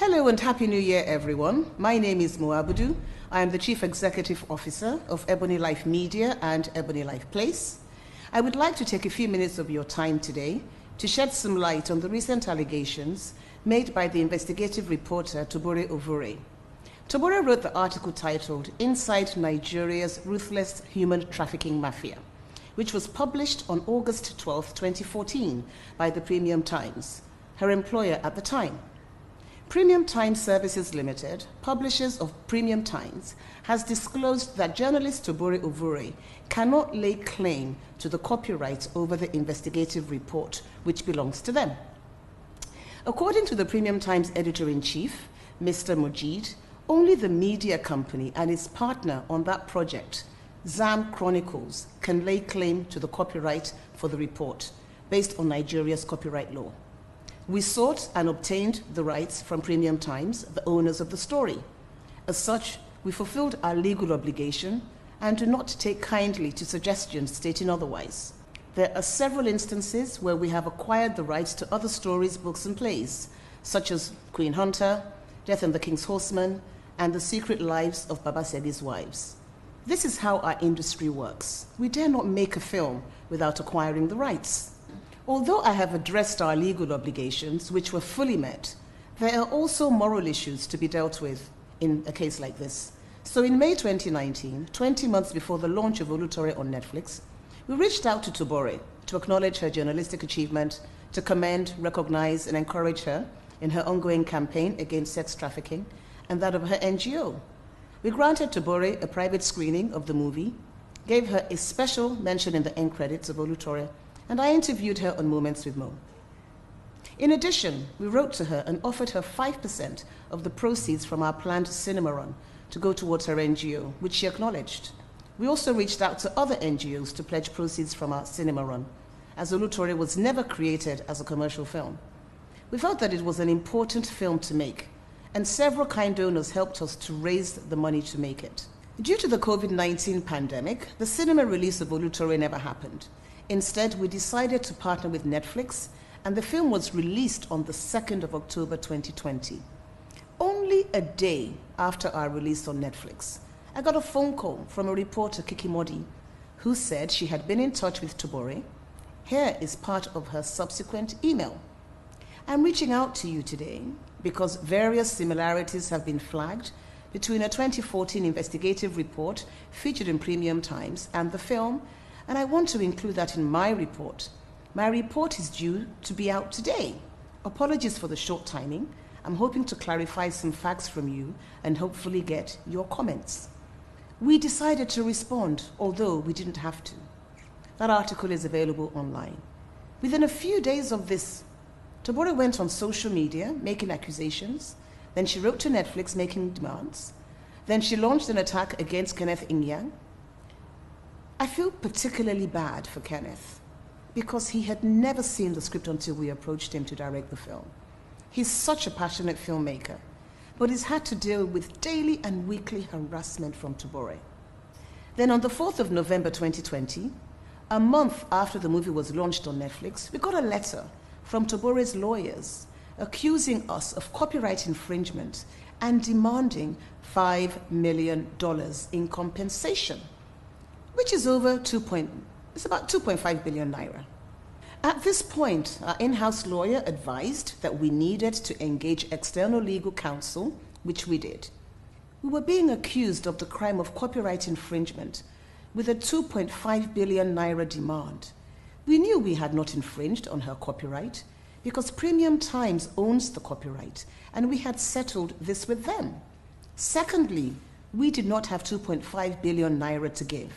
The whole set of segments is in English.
Hello and Happy New Year, everyone. My name is Abudu. I am the Chief Executive Officer of Ebony Life Media and Ebony Life Place. I would like to take a few minutes of your time today to shed some light on the recent allegations made by the investigative reporter Tobore Ovuorie. Tobore wrote the article titled Inside Nigeria's Ruthless Human Trafficking Mafia, which was published on August 12, 2014 by the Premium Times, her employer at the time. Premium Times Services Limited, publishers of Premium Times, has disclosed that journalist Tobore Ovuorie cannot lay claim to the copyright over the investigative report, which belongs to them. According to the Premium Times editor-in-chief, Mr. Mujid, only the media company and its partner on that project, ZAM Chronicles, can lay claim to the copyright for the report based on Nigeria's copyright law. We sought and obtained the rights from Premium Times, the owners of the story. As such, we fulfilled our legal obligation and do not take kindly to suggestions stating otherwise. There are several instances where we have acquired the rights to other stories, books, and plays, such as Queen Hunter, Death and the King's Horseman, and The Secret Lives of Baba Sebi's Wives. This is how our industry works. We dare not make a film without acquiring the rights. Although I have addressed our legal obligations, which were fully met, there are also moral issues to be dealt with in a case like this. So in May 2019, 20 months before the launch of Oloture on Netflix, we reached out to Tobore to acknowledge her journalistic achievement, to commend, recognize, and encourage her in her ongoing campaign against sex trafficking and that of her NGO. We granted Tobore a private screening of the movie, gave her a special mention in the end credits of Oloture, and I interviewed her on Moments with Mo. In addition, we wrote to her and offered her 5% of the proceeds from our planned cinema run to go towards her NGO, which she acknowledged. We also reached out to other NGOs to pledge proceeds from our cinema run, as Oloture was never created as a commercial film. We felt that it was an important film to make, and several kind donors helped us to raise the money to make it. Due to the COVID-19 pandemic, the cinema release of Oloture never happened. Instead, we decided to partner with Netflix, and the film was released on the 2nd of October 2020. Only a day after our release on Netflix, I got a phone call from a reporter, Kiki Modi, who said she had been in touch with Tobore. Here is part of her subsequent email. I'm reaching out to you today because various similarities have been flagged between a 2014 investigative report featured in Premium Times and the film, and I want to include that in my report. My report is due to be out today. Apologies for the short timing. I'm hoping to clarify some facts from you and hopefully get your comments. We decided to respond, although we didn't have to. That article is available online. Within a few days of this, Tobore went on social media making accusations. Then she wrote to Netflix making demands. Then she launched an attack against Kenneth Inyang. I feel particularly bad for Kenneth because he had never seen the script until we approached him to direct the film. He's such a passionate filmmaker, but he's had to deal with daily and weekly harassment from Tobore. Then on the 4th of November 2020, a month after the movie was launched on Netflix, we got a letter from Tobore's lawyers accusing us of copyright infringement and demanding $5 million in compensation, which is about 2.5 billion naira. At this point, our in-house lawyer advised that we needed to engage external legal counsel, which we did. We were being accused of the crime of copyright infringement with a 2.5 billion naira demand. We knew we had not infringed on her copyright because Premium Times owns the copyright, and we had settled this with them. Secondly, we did not have 2.5 billion naira to give.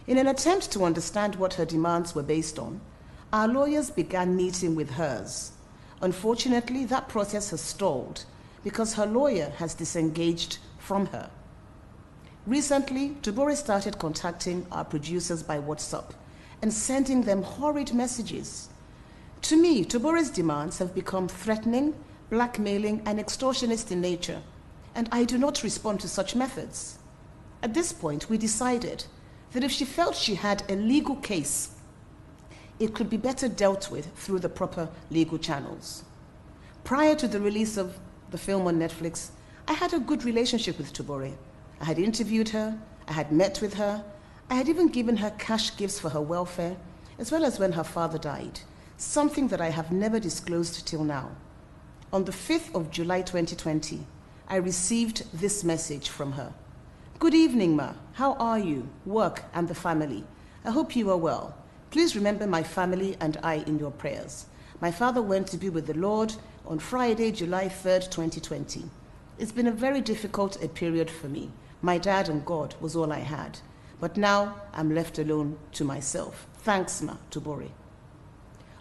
In an attempt to understand what her demands were based on, our lawyers began meeting with hers. Unfortunately, that process has stalled because her lawyer has disengaged from her. Recently, Tobore started contacting our producers by WhatsApp and sending them horrid messages. To me, Tobore's demands have become threatening, blackmailing, and extortionist in nature, and I do not respond to such methods. At this point, we decided that if she felt she had a legal case, it could be better dealt with through the proper legal channels. Prior to the release of the film on Netflix, I had a good relationship with Tobore. I had interviewed her, I had met with her, I had even given her cash gifts for her welfare, as well as when her father died, something that I have never disclosed till now. On the 5th of July 2020, I received this message from her. Good evening, Ma. How are you, work, and the family? I hope you are well. Please remember my family and I in your prayers. My father went to be with the Lord on Friday, July 3rd, 2020. It's been a very difficult period for me. My dad and God was all I had. But now I'm left alone to myself. Thanks, Ma, Tobore.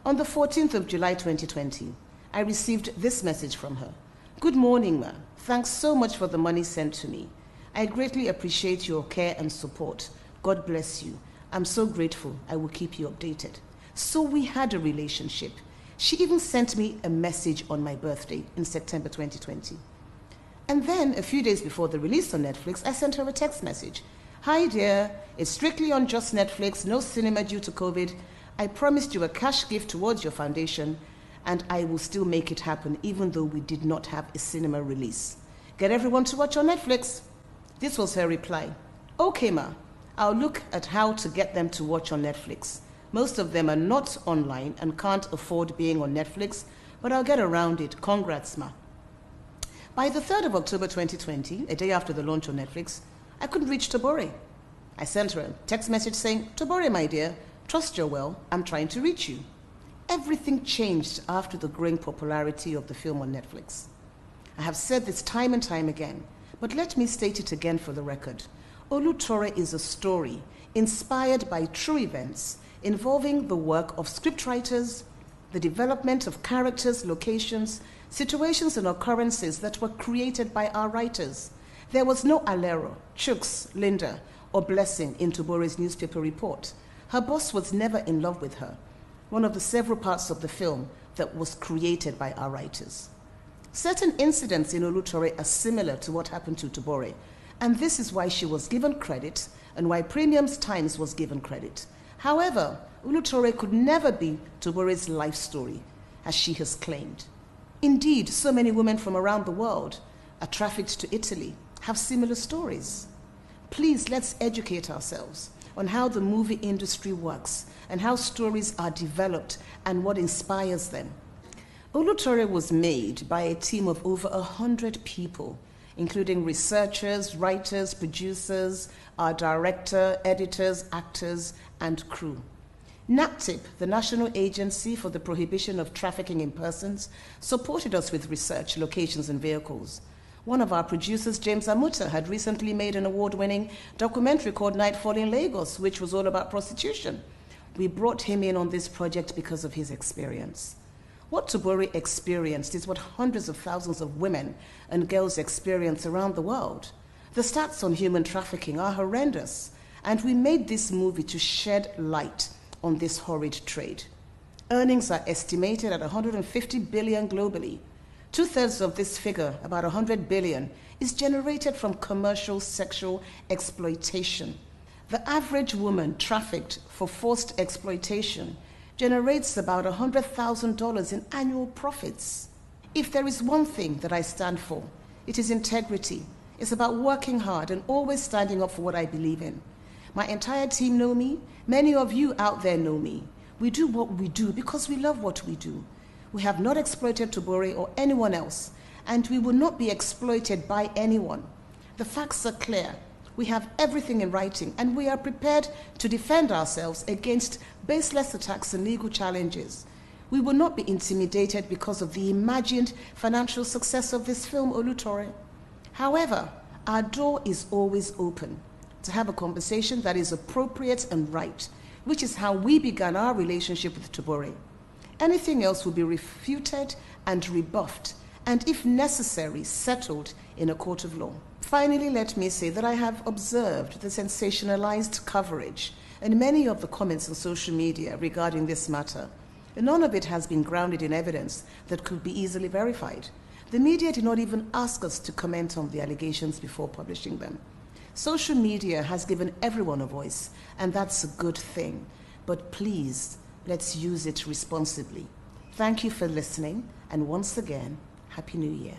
On the 14th of July 2020, I received this message from her. Good morning, Ma. Thanks so much for the money sent to me. I greatly appreciate your care and support. God bless you. I'm so grateful. I will keep you updated. So we had a relationship. She even sent me a message on my birthday in September 2020. And then, a few days before the release on Netflix, I sent her a text message. Hi dear, it's strictly on just Netflix, no cinema due to COVID. I promised you a cash gift towards your foundation, and I will still make it happen even though we did not have a cinema release. Get everyone to watch on Netflix. This was her reply. Okay, Ma, I'll look at how to get them to watch on Netflix. Most of them are not online and can't afford being on Netflix, but I'll get around it. Congrats, Ma. By the 3rd of October 2020, a day after the launch on Netflix, I couldn't reach Tobore. I sent her a text message saying, Tobore, my dear, trust you're well, I'm trying to reach you. Everything changed after the growing popularity of the film on Netflix. I have said this time and time again, but let me state it again for the record. Oloture is a story inspired by true events involving the work of scriptwriters, the development of characters, locations, situations and occurrences that were created by our writers. There was no Alero, Chooks, Linda, or Blessing in Tobore's newspaper report. Her boss was never in love with her, one of the several parts of the film that was created by our writers. Certain incidents in Oloture are similar to what happened to Tobore, and this is why she was given credit and why Premium's Times was given credit. However, Oloture could never be Tobore's life story, as she has claimed. Indeed, so many women from around the world are trafficked to Italy, have similar stories. Please, let's educate ourselves on how the movie industry works and how stories are developed and what inspires them. Oloture was made by a team of over 100 people, including researchers, writers, producers, our director, editors, actors, and crew. NAPTIP, the National Agency for the Prohibition of Trafficking in Persons, supported us with research, locations, and vehicles. One of our producers, James Amuta, had recently made an award-winning documentary called Nightfall in Lagos, which was all about prostitution. We brought him in on this project because of his experience. What Tobore experienced is what hundreds of thousands of women and girls experience around the world. The stats on human trafficking are horrendous, and we made this movie to shed light on this horrid trade. Earnings are estimated at $150 billion globally. 2/3 of this figure, about $100 billion, is generated from commercial sexual exploitation. The average woman trafficked for forced exploitation generates about $100,000 in annual profits. If there is one thing that I stand for, it is integrity. It's about working hard and always standing up for what I believe in. My entire team know me. Many of you out there know me. We do what we do because we love what we do. We have not exploited Tobore or anyone else, and we will not be exploited by anyone. The facts are clear. We have everything in writing, and we are prepared to defend ourselves against baseless attacks and legal challenges. We will not be intimidated because of the imagined financial success of this film, Oloture. However, our door is always open to have a conversation that is appropriate and right, which is how we began our relationship with Tobore. Anything else will be refuted and rebuffed, and if necessary, settled in a court of law. Finally, let me say that I have observed the sensationalized coverage and many of the comments on social media regarding this matter. None of it has been grounded in evidence that could be easily verified. The media did not even ask us to comment on the allegations before publishing them. Social media has given everyone a voice, and that's a good thing. But please, let's use it responsibly. Thank you for listening, and once again, Happy New Year.